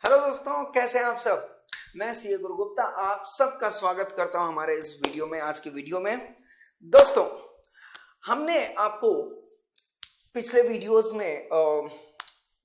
Hello दोस्तों, कैसे हैं आप सब। मैं सीए गुरु गुप्ता आप सबका स्वागत करता हूं हमारे इस वीडियो में। आज की वीडियो में दोस्तों हमने आपको पिछले वीडियोस में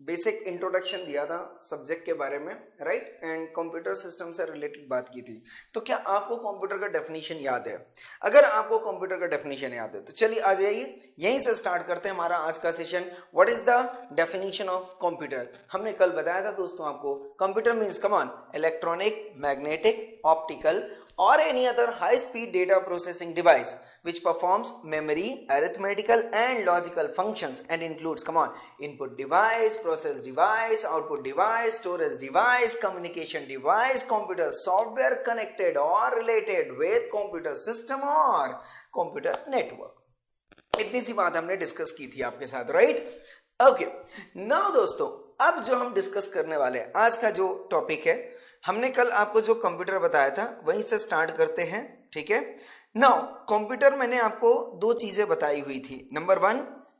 बेसिक इंट्रोडक्शन दिया था सब्जेक्ट के बारे में, राइट, एंड कंप्यूटर सिस्टम से रिलेटेड बात की थी। तो क्या आपको कंप्यूटर का डेफिनेशन याद है? अगर आपको कंप्यूटर का डेफिनेशन याद है तो चलिए आ जाइए, यहीं से स्टार्ट करते हैं हमारा आज का session. What is the definition of computer? हमने कल बताया था दोस्तों आपको, computer means come on electronic, magnetic, optical or any other high speed data processing device which performs memory, arithmetical and logical functions and includes, come on, input device, process device, output device, storage device, communication device, computer software connected or related with computer system or computer network। इतनी सी बात हमने discuss की थी आपके साथ, right? Okay, now दोस्तों अब जो हम डिस्कस करने वाले हैं, आज का जो टॉपिक है, हमने कल आपको जो कंप्यूटर बताया था वहीं से स्टार्ट करते हैं, ठीक है। नाउ कंप्यूटर मैंने आपको दो चीजें बताई हुई थी। नंबर वन,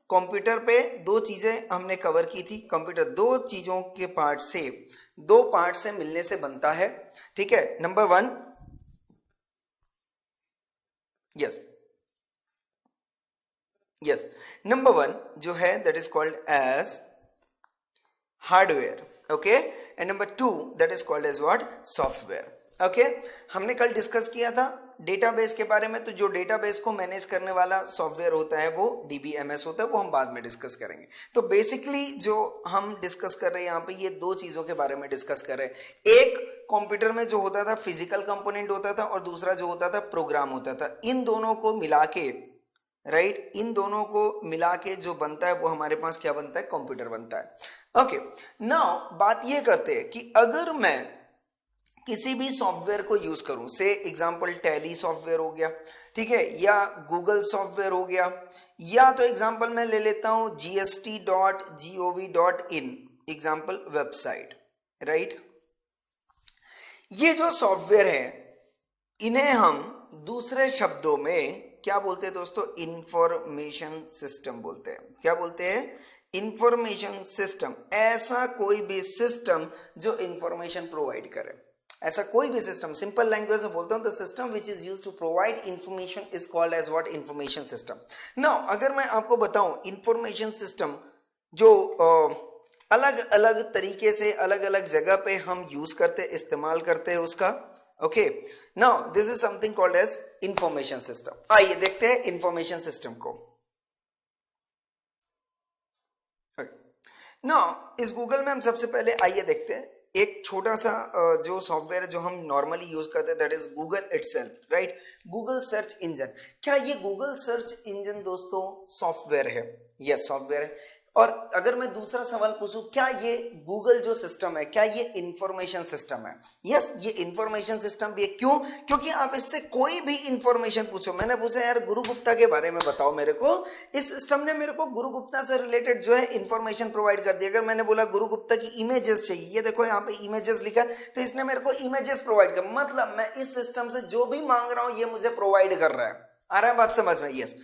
कंप्यूटर पे दो चीजें हमने कवर की थी। कंप्यूटर दो चीजों के दो पार्ट से मिलने से बनता है, ठीक है। Number one, yes, number one जो है that is called as hardware, okay, and number two that is called as what, software, okay. हमने कल डिस्कस किया था डेटाबेस के बारे में। तो जो डेटाबेस को मैनेज करने वाला सॉफ्टवेयर होता है वो डीबीएमएस होता है, वो हम बाद में डिस्कस करेंगे। तो बेसिकली जो हम डिस्कस कर रहे हैं यहाँ पे, ये दो चीजों के बारे में डिस्कस कर रहे हैं। एक कंप्यूटर में जो होता था फिजिकल कंपोनेंट होता था, और दूसरा जो होता था प्रोग्राम होता था। इन दोनों को मिला के, राइट, इन दोनों को मिला के जो बनता है वो हमारे पास क्या बनता है, कंप्यूटर बनता है। ओके, नाउ बात ये करते हैं कि अगर मैं किसी भी सॉफ्टवेयर को यूज करूं, से एग्जांपल टैली सॉफ्टवेयर हो गया, ठीक है, या गूगल सॉफ्टवेयर हो गया, या तो एग्जांपल मैं ले लेता हूं gst.gov.in, एग्जांपल वेबसाइट, राइट। ये जो सॉफ्टवेयर है इन्हें हम दूसरे शब्दों में क्या बोलते हैं दोस्तों, इंफॉर्मेशन सिस्टम बोलते हैं। क्या बोलते हैं? Information system. ऐसा कोई भी सिस्टम जो इंफॉर्मेशन प्रोवाइड करे, ऐसा कोई भी सिस्टम, सिंपल लैंग्वेज में बोलता हूं, the system which is used to provide information is called as what, information system. Now अगर मैं आपको बताऊं इंफॉर्मेशन सिस्टम जो अलग अलग तरीके से अलग अलग जगह पे हम यूज करते, इस्तेमाल करते हैं उसका, okay. Now this is something called as information system. आइए देखते हैं इंफॉर्मेशन सिस्टम को। नाउ इस गूगल में हम सबसे पहले आइए देखते हैं एक छोटा सा जो सॉफ्टवेयर है जो हम नॉर्मली यूज करते हैं, that is Google itself, right, Google search engine. क्या ये गूगल सर्च इंजन दोस्तों सॉफ्टवेयर है? यस, सॉफ्टवेयर है। और अगर मैं दूसरा सवाल पूछूं, क्या ये गूगल जो सिस्टम है, क्या ये इंफॉर्मेशन सिस्टम है? यस, ये इंफॉर्मेशन सिस्टम भी है। क्यों? क्योंकि आप इससे कोई भी इंफॉर्मेशन पूछो। मैंने पूछा यार गुरु गुप्ता के बारे में बताओ मेरे को, इस सिस्टम ने मेरे को गुरु गुप्ता से रिलेटेड जो है इंफॉर्मेशन प्रोवाइड कर दी। अगर मैंने बोला गुरु गुप्ता की इमेजेस चाहिए, ये देखो यहाँ पे इमेजेस लिखा है, तो इसने मेरे को इमेजेस प्रोवाइड कर, मतलब मैं इस सिस्टम से जो भी मांग रहा हूं ये मुझे प्रोवाइड कर रहा है। आ रहा है बात समझ में? यस।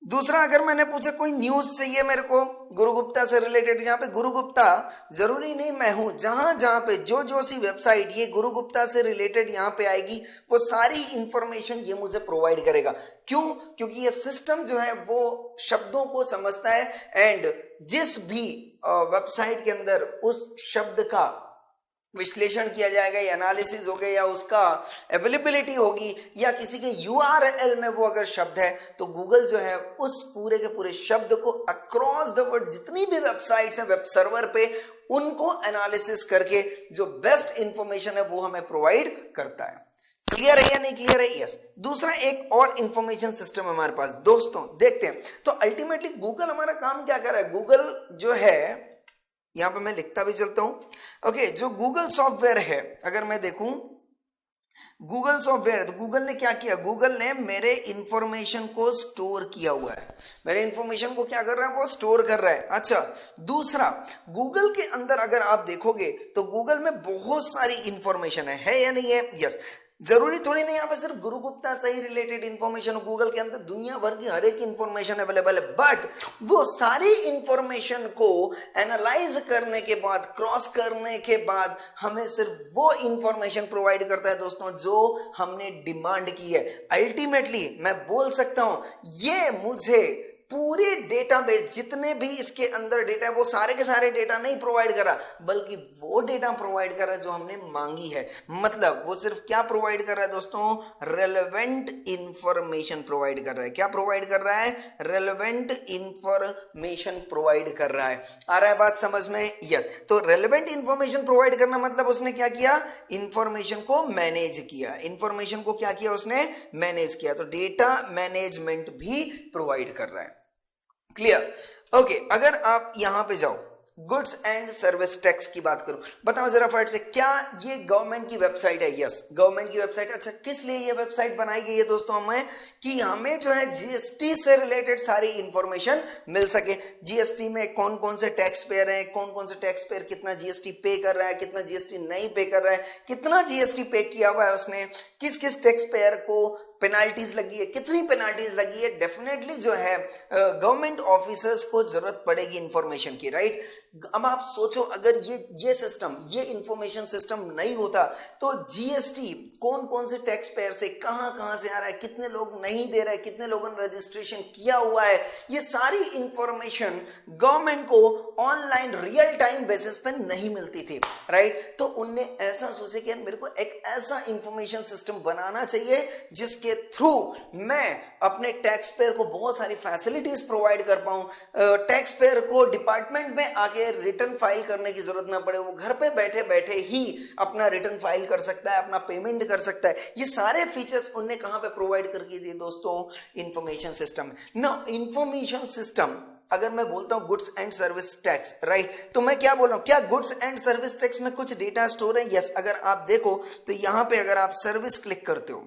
दूसरा, अगर मैंने पूछा कोई न्यूज चाहिए मेरे को गुरु गुप्ता से रिलेटेड, यहाँ पे गुरु गुप्ता जरूरी नहीं मैं हूं, जहां जहां पे जो सी वेबसाइट ये गुरु गुप्ता से रिलेटेड यहाँ पे आएगी वो सारी इंफॉर्मेशन ये मुझे प्रोवाइड करेगा। क्यों? क्योंकि ये सिस्टम जो है वो शब्दों को समझता है, एंड जिस भी वेबसाइट के अंदर उस शब्द का विश्लेषण किया जाएगा, या एनालिसिस हो गया, या उसका अवेलेबिलिटी होगी, या किसी के यूआरएल में वो अगर शब्द है, तो गूगल जो है उस पूरे के पूरे शब्द को अक्रॉस द वर्ल्ड जितनी भी वेबसाइट्स हैं वेब सर्वर पे, उनको एनालिसिस करके जो बेस्ट इंफॉर्मेशन है वो हमें प्रोवाइड करता है। क्लियर है या नहीं क्लियर है? यस। दूसरा, एक और इंफॉर्मेशन सिस्टम हमारे पास दोस्तों देखते हैं। तो अल्टीमेटली गूगल हमारा काम क्या कर रहा है? गूगल जो है, यहां पे मैं लिखता भी चलता हूं, ओके, जो गूगल सॉफ्टवेयर है, अगर मैं देखूं गूगल सॉफ्टवेयर है, तो गूगल ने क्या किया? गूगल ने मेरे इंफॉर्मेशन को स्टोर किया हुआ है। मेरे इंफॉर्मेशन को क्या कर रहा है? वो स्टोर कर रहा है। अच्छा, दूसरा, गूगल के अंदर अगर आप देखोगे तो गूगल में बहुत सारी इंफॉर्मेशन है या नहीं है? यस। जरूरी थोड़ी नहीं यहाँ पे सिर्फ गुरु गुप्ता से ही रिलेटेड इंफॉर्मेशन हो, गूगल के अंदर दुनिया भर की हर एक इंफॉर्मेशन अवेलेबल है, बट वो सारी इंफॉर्मेशन को एनालाइज करने के बाद, क्रॉस करने के बाद हमें सिर्फ वो इंफॉर्मेशन प्रोवाइड करता है दोस्तों जो हमने डिमांड की है। अल्टीमेटली मैं बोल सकता हूं ये मुझे पूरे डेटाबेस जितने भी इसके अंदर डेटा है वो सारे के सारे डेटा नहीं प्रोवाइड करा, बल्कि वो डेटा प्रोवाइड कर रहा है जो हमने मांगी है। मतलब वो सिर्फ क्या प्रोवाइड कर रहा है दोस्तों, रेलेवेंट इंफॉर्मेशन प्रोवाइड कर रहा है। क्या प्रोवाइड कर रहा है, रेलेवेंट इंफॉर्मेशन प्रोवाइड कर रहा है। आ रहा है बात समझ में? यस। तो रेलेवेंट इंफॉर्मेशन प्रोवाइड करना मतलब उसने क्या किया, इंफॉर्मेशन को मैनेज किया। इंफॉर्मेशन को क्या किया उसने, मैनेज किया। तो डेटा मैनेजमेंट भी प्रोवाइड कर रहा है। क्लियर? ओके, अगर आप यहां पे जाओ, गुड्स एंड सर्विस टैक्स की बात करूं, बताओ जरा फट से, क्या ये गवर्नमेंट की वेबसाइट है? यस, गवर्नमेंट की वेबसाइट। अच्छा, किस लिए ये वेबसाइट बनाई गई है दोस्तों? हमें कि हमें जो है जीएसटी से रिलेटेड सारी इंफॉर्मेशन मिल सके। जीएसटी में कौन कौन से टैक्स पेयर हैं, कौन कौन से टैक्स पेयर कितना जीएसटी पे कर रहा है, कितना जीएसटी नहीं पे कर रहा है, कितना जीएसटी पे किया हुआ है उसने, किस किस टैक्स पेयर को पेनाल्टीज लगी है, कितनी पेनाल्टीज लगी है। डेफिनेटली जो है गवर्नमेंट ऑफिसर्स को जरूरत पड़ेगी इंफॉर्मेशन की, राइट? अब आप सोचो, अगर ये सिस्टम, ये इंफॉर्मेशन सिस्टम नहीं होता तो जीएसटी कौन कौन से टैक्स पेयर से कहां से आ रहा है, कितने लोग नहीं दे रहे हैं, कितने लोगों ने रजिस्ट्रेशन किया हुआ है, ये सारी इंफॉर्मेशन गवर्नमेंट को ऑनलाइन रियल टाइम बेसिस पे नहीं मिलती थी, राइट? तो उनने ऐसा सोचा कि मेरे को एक ऐसा इंफॉर्मेशन सिस्टम बनाना चाहिए जिसके थ्रू मैं अपने टैक्स पेयर को बहुत सारी फैसिलिटीज प्रोवाइड कर पाऊं, टैक्स पेयर को डिपार्टमेंट में आके रिटर्न फाइल करने की जरूरत ना पड़े, वो घर पे बैठे बैठे ही अपना रिटर्न फाइल कर सकता है, अपना पेमेंट कर सकता है। ये सारे फीचर्स उनने कहां पे प्रोवाइड करके दिए दोस्तों, इंफॉर्मेशन सिस्टम। ना इंफॉर्मेशन सिस्टम, अगर मैं बोलता हूं goods and service tax, right, तो मैं क्या बोल रहा हूं, क्या गुड्स एंड सर्विस टैक्स में कुछ डेटा स्टोर है? यस। अगर आप देखो तो यहां पे अगर आप सर्विस क्लिक करते हो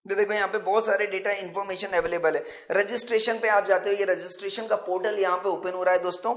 तो देखो यहाँ पे बहुत सारे डेटा इंफॉर्मेशन अवेलेबल है। रजिस्ट्रेशन पे आप जाते हो, ये रजिस्ट्रेशन का पोर्टल यहाँ पे ओपन हो रहा है दोस्तों।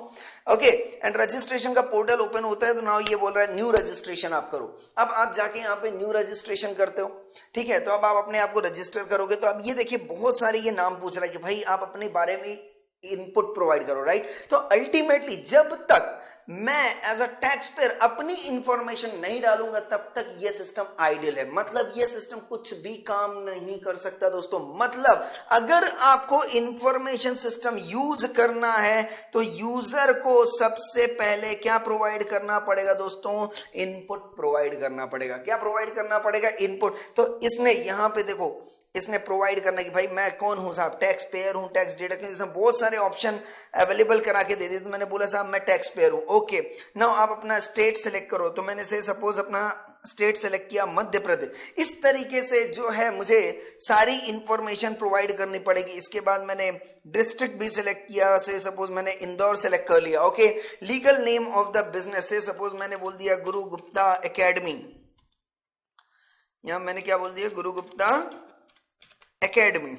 ओके, एंड रजिस्ट्रेशन का पोर्टल ओपन होता है तो नाउ ये बोल रहा है न्यू रजिस्ट्रेशन आप करो। अब आप जाके यहाँ पे न्यू रजिस्ट्रेशन करते हो, ठीक है? तो अब आप अपने आप को रजिस्टर करोगे तो अब ये देखिए बहुत सारे ये नाम पूछ रहा है कि भाई आप अपने बारे में इनपुट प्रोवाइड करो, राइट? तो अल्टीमेटली जब तक मैं एज अ टैक्स पेयर अपनी इंफॉर्मेशन नहीं डालूंगा तब तक ये सिस्टम आइडियल है। मतलब ये सिस्टम कुछ भी काम नहीं कर सकता दोस्तों। मतलब अगर आपको इंफॉर्मेशन सिस्टम यूज करना है तो यूजर को सबसे पहले क्या प्रोवाइड करना पड़ेगा दोस्तों, इनपुट प्रोवाइड करना पड़ेगा। क्या प्रोवाइड करना पड़ेगा, इनपुट। तो इसने यहां पे देखो, इसने प्रोवाइड करना कि भाई मैं कौन हूं साहब, टैक्स पेयर हूं, टैक्स डेटा, इसमें बहुत सारे ऑप्शन अवेलेबल करा के दे दिए। तो मैंने बोला साहब मैं टैक्स पेयर हूं। ओके, नाउ आप अपना स्टेट सेलेक्ट करो। तो मैंने से सपोज अपना स्टेट सेलेक्ट किया मध्य प्रदेश। इस तरीके से जो है मुझे सारी इंफॉर्मेशन प्रोवाइड करनी पड़ेगी। इसके बाद मैंने डिस्ट्रिक्ट भी सिलेक्ट किया, से सपोज मैंने इंदौर सेलेक्ट कर लिया। Okay, legal name of the business, से सपोज मैंने बोल दिया गुरु गुप्ता एकेडमी। यहां मैंने क्या बोल दिया, गुरु गुप्ता एकेडमी।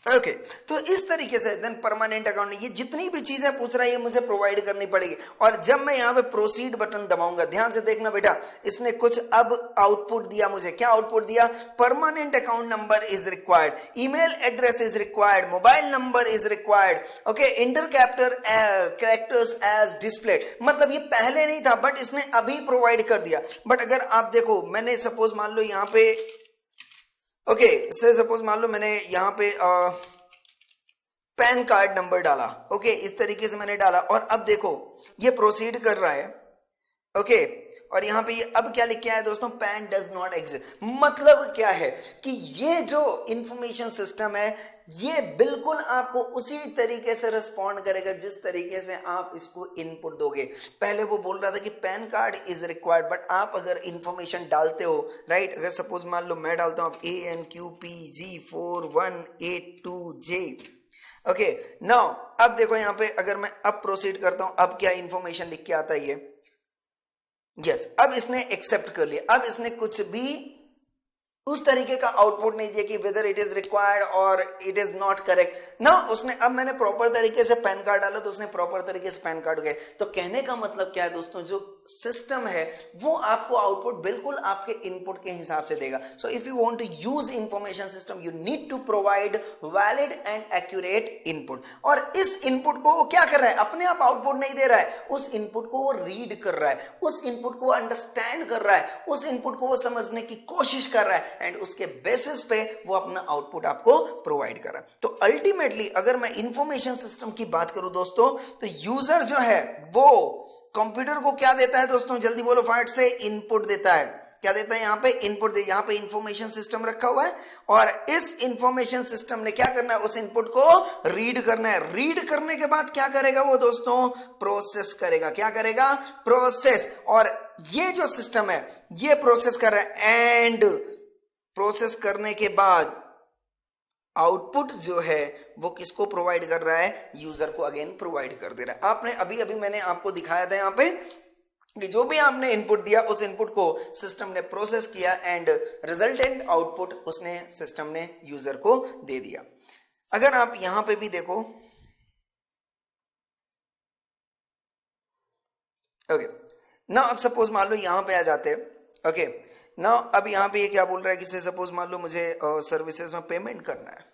ओके, तो इस तरीके से देन परमानेंट अकाउंट, ये जितनी भी चीजें पूछ रहा है ये मुझे प्रोवाइड करनी पड़ेगी। और जब मैं यहाँ पे प्रोसीड बटन दबाऊंगा, ध्यान से देखना बेटा, इसने कुछ अब आउटपुट दिया मुझे। क्या आउटपुट दिया, permanent account number is required, email address is required, mobile number is required, okay, enter characters as displayed. मतलब ये पहले नहीं था बट इसने अभी प्रोवाइड कर दिया। बट अगर आप देखो, मैंने सपोज मान लो यहाँ पे ओके सर, सपोज मान लो मैंने यहाँ पे पैन कार्ड नंबर डाला। ओके, इस तरीके से मैंने डाला और अब देखो ये प्रोसीड कर रहा है। ओके, और यहाँ पे ये अब क्या लिख के आया दोस्तों, पैन डज नॉट एग्जिस्ट। मतलब क्या है कि ये जो इंफॉर्मेशन सिस्टम है ये बिल्कुल आपको उसी तरीके से रिस्पॉन्ड करेगा जिस तरीके से आप इसको इनपुट दोगे। पहले वो बोल रहा था कि pan card is required, but आप अगर इंफॉर्मेशन डालते हो, राइट, अगर सपोज मान लो मैं डालता हूं ANQPG4182J। ओके, नाउ अब देखो यहाँ पे अगर मैं अब प्रोसीड करता हूं, अब क्या इंफॉर्मेशन लिख के आता है ये, यस, अब इसने एक्सेप्ट कर लिया। अब इसने कुछ भी उस तरीके का आउटपुट नहीं दिया कि वेदर इट इज रिक्वायर्ड और इट इज नॉट करेक्ट ना। उसने, अब मैंने प्रॉपर तरीके से पैन कार्ड डाला तो उसने प्रॉपर तरीके से पैन कार्ड गए। तो कहने का मतलब क्या है दोस्तों, जो सिस्टम है वो आपको आउटपुट बिल्कुल आपके इनपुट के हिसाब से देगा. So if you want to use information system you need to provide valid and accurate input. और इस इनपुट को वो क्या कर रहा है, अपने आप आउटपुट नहीं दे रहा है, उस इनपुट को वो रीड कर रहा है, उस इनपुट को अंडरस्टैंड कर रहा है, उस इनपुट को वो समझने की कोशिश कर रहा है एंड उसके बेसिस पे वो अपना आउटपुट आपको प्रोवाइड कर रहा है. तो अल्टीमेटली अगर मैं इंफॉर्मेशन सिस्टम की बात करूं दोस्तों, तो यूजर जो है वो कंप्यूटर को क्या देता है दोस्तों, जल्दी बोलो फाट से, इनपुट देता है. क्या देता है, यहाँ पे इनपुट दे, यहाँ पे इंफॉर्मेशन सिस्टम रखा हुआ है और इस इंफॉर्मेशन सिस्टम ने क्या करना है, उस इनपुट को रीड करना है. रीड करने के बाद क्या करेगा वो दोस्तों, प्रोसेस करेगा. क्या करेगा, प्रोसेस. और ये जो सिस्टम है ये प्रोसेस कर रहा है एंड प्रोसेस करने के बाद आउटपुट जो है वो किसको प्रोवाइड कर रहा है, यूजर को अगेन प्रोवाइड कर दे रहा है. आपने अभी मैंने आपको दिखाया था यहाँ पे कि जो भी आपने इनपुट दिया उस इनपुट को सिस्टम ने प्रोसेस किया एंड रिजल्टेंट आउटपुट उसने सिस्टम ने यूजर को दे दिया. अगर आप यहां पे भी देखो, ओके नाउ अब सपोज मान लो यहां पे आ जाते हैं. ओके नाउ अब यहां पे ये क्या बोल रहा है कि सपोज मान लो मुझे सर्विसेज में पेमेंट करना है.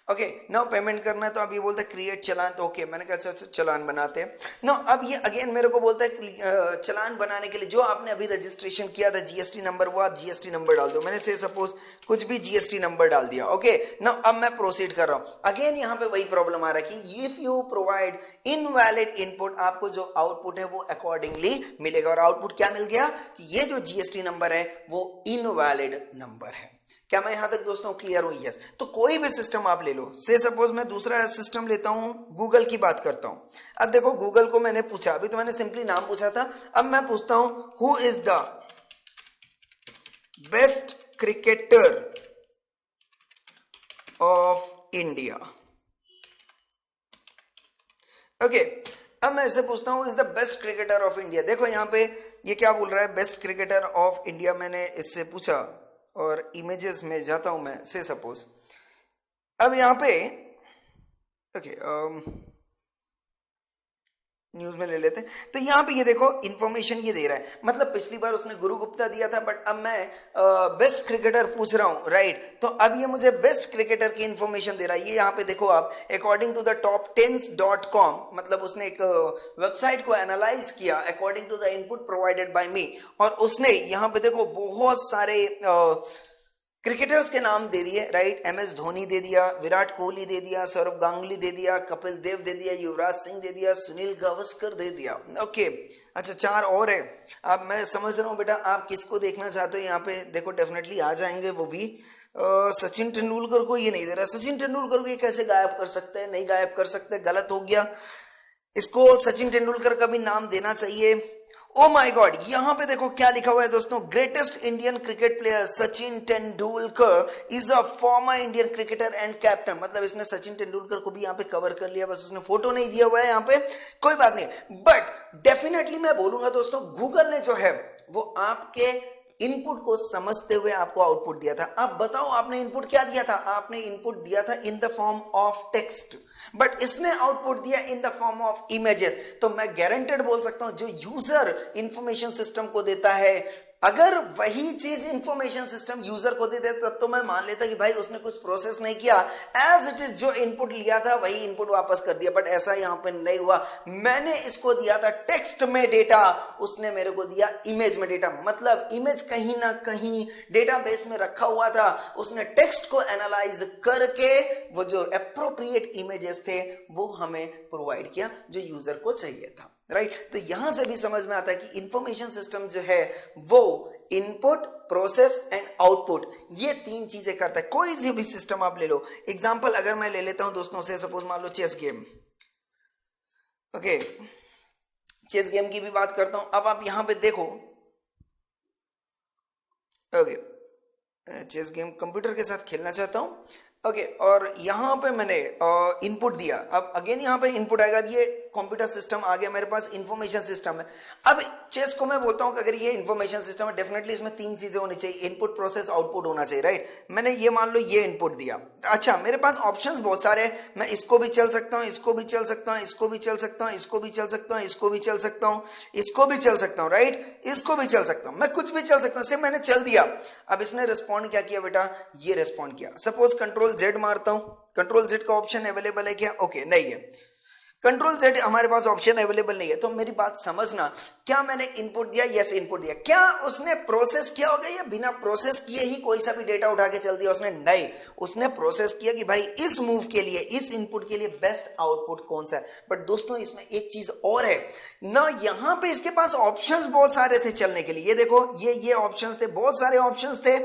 ओके नाउ पेमेंट करना है तो अब ये बोलता है क्रिएट चलान. तो ओके मैंने कहा अच्छा चलान बनाते हैं. नाउ अब ये अगेन मेरे को बोलता है चलान बनाने के लिए जो आपने अभी रजिस्ट्रेशन किया था जीएसटी नंबर, वो आप जीएसटी नंबर डाल दो. मैंने से सपोज कुछ भी जीएसटी नंबर डाल दिया. ओके नाउ अब मैं प्रोसीड कर रहा हूं. अगेन यहाँ पे वही प्रॉब्लम आ रहा है कि if you provide invalid input, आपको जो आउटपुट है वो अकॉर्डिंगली मिलेगा. और आउटपुट क्या मिल गया कि ये जो जीएसटी नंबर है वो इनवैलिड नंबर है. क्या मैं यहां तक दोस्तों क्लियर हूं? यस. तो कोई भी सिस्टम आप ले लो, से सपोज मैं दूसरा सिस्टम लेता हूं, गूगल की बात करता हूं. अब देखो गूगल को मैंने पूछा, अभी तो मैंने सिंपली नाम पूछा था, अब मैं पूछता हूं who is the best cricketer of India. Okay अब मैं ऐसे पूछता हूं is the best cricketer of India. देखो यहां पे ये क्या बोल रहा है, बेस्ट क्रिकेटर ऑफ इंडिया. मैंने इससे पूछा और इमेजेस में जाता हूं मैं, से सपोज अब यहां पे ओके न्यूज में ले लेते हैं. तो यहां पे ये देखो इंफॉर्मेशन ये दे रहा है, मतलब पिछली बार उसने गुरु गुप्ता दिया था बट अब मैं बेस्ट क्रिकेटर पूछ रहा हूं, राइट. तो अब ये मुझे बेस्ट क्रिकेटर की इंफॉर्मेशन दे रहा है. ये यहां पे देखो आप, अकॉर्डिंग टू द top10s.com, मतलब उसने एक वेबसाइट को एनालाइज किया according to the input provided by me, और उसने यहां पे देखो बहुत सारे क्रिकेटर्स के नाम दे दिए, राइट. MS धोनी दे दिया, विराट कोहली दे दिया, सौरव गांगुली दे दिया, कपिल देव दे दिया, युवराज सिंह दे दिया, सुनील गावस्कर दे दिया. ओके अच्छा 4 और है. अब मैं समझ रहा हूँ बेटा आप किसको देखना चाहते हो. यहाँ पे देखो डेफिनेटली आ जाएंगे वो भी. सचिन तेंदुलकर को ये नहीं दे रहा. सचिन तेंदुलकर को ये कैसे गायब कर सकते हैं, नहीं गायब कर सकते, गलत हो गया. इसको सचिन तेंदुलकर का भी नाम देना चाहिए. ओ माय गॉड, यहां पे देखो क्या लिखा हुआ है दोस्तों, greatest Indian cricket player Sachin Tendulkar is a former Indian cricketer and captain. मतलब इसने सचिन तेंदुलकर को भी यहां पे कवर कर लिया, बस उसने फोटो नहीं दिया हुआ है यहां पे, कोई बात नहीं. बट डेफिनेटली मैं बोलूंगा दोस्तों, गूगल ने जो है वो आपके इनपुट को समझते हुए आपको आउटपुट दिया था. आप बताओ आपने इनपुट क्या दिया था, आपने इनपुट दिया था in the form of text, but इसने आउटपुट दिया in the form of images. तो मैं गारंटेड बोल सकता हूं जो यूजर इंफॉर्मेशन सिस्टम को देता है, अगर वही चीज इंफॉर्मेशन सिस्टम यूजर को दे देता तो मैं मान लेता कि भाई उसने कुछ प्रोसेस नहीं किया, एज इट इज जो इनपुट लिया था वही इनपुट वापस कर दिया. बट ऐसा यहां पे नहीं हुआ. मैंने इसको दिया था टेक्स्ट में डेटा, उसने मेरे को दिया इमेज में डेटा. मतलब इमेज कहीं ना कहीं डेटाबेस में रखा हुआ था, उसने टेक्स्ट को एनालाइज करके वो जो एप्रोप्रिएट इमेजेस थे वो हमें प्रोवाइड किया जो यूजर को चाहिए था, राइट. तो यहां से भी समझ में आता है कि इंफॉर्मेशन सिस्टम जो है वो इनपुट, प्रोसेस एंड आउटपुट, ये 3 चीजें करता है. कोई सी भी सिस्टम आप ले लो. एग्जांपल अगर मैं ले लेता हूं दोस्तों, से सपोज मान लो chess game. Okay chess game की भी बात करता हूं. अब आप यहां पे देखो, ओके चेस गेम कंप्यूटर के साथ खेलना चाहता हूं. ओके और यहां पे मैंने इनपुट दिया. अब अगेन यहां पे इनपुट आएगा. अब ये कंप्यूटर सिस्टम आ गया, मेरे पास इंफॉर्मेशन सिस्टम है। अब चेस को मैं बोलता हूं कि अगर ये इंफॉर्मेशन सिस्टम है, डेफिनेटली इसमें तीन चीजें होनी चाहिए, इनपुट प्रोसेस आउटपुट होना चाहिए, राइट। मैंने ये मान लो ये इनपुट दिया, अच्छा मेरे पास ऑप्शंस बहुत सारे हैं, मैं इसको भी चल सकता हूं, इसको भी चल सकता हूं, इसको भी चल सकता हूं, इसको भी चल सकता हूं, इसको भी चल सकता हूं, इसको भी चल सकता हूं, राइट, इसको भी चल सकता हूं, मैं कुछ भी चल सकता हूं, सिर्फ मैंने चल दिया। अब इसने रिस्पॉन्ड क्या किया बेटा, ये रिस्पॉन्ड किया। सपोज कंट्रोल जेड मारता हूं, कंट्रोल जेड का ऑप्शन अवेलेबल है क्या, ओके नहीं है, कंट्रोल जेड हमारे पास ऑप्शन अवेलेबल नहीं है। तो मेरी बात समझना, क्या मैंने इनपुट दिया, यस इनपुट दिया, क्या उसने प्रोसेस किया होगा या बिना प्रोसेस किए ही कोई सा भी डेटा उठा के चल दिया उसने, नहीं, उसने प्रोसेस किया कि भाई इस मूव के लिए, इस इनपुट के लिए बेस्ट आउटपुट कौन सा है। बट दोस्तों इसमें एक चीज और है ना, यहां पे इसके पास ऑप्शंस बहुत सारे थे चलने के लिए, ये देखो ये ऑप्शंस थे, बहुत सारे ऑप्शंस थे,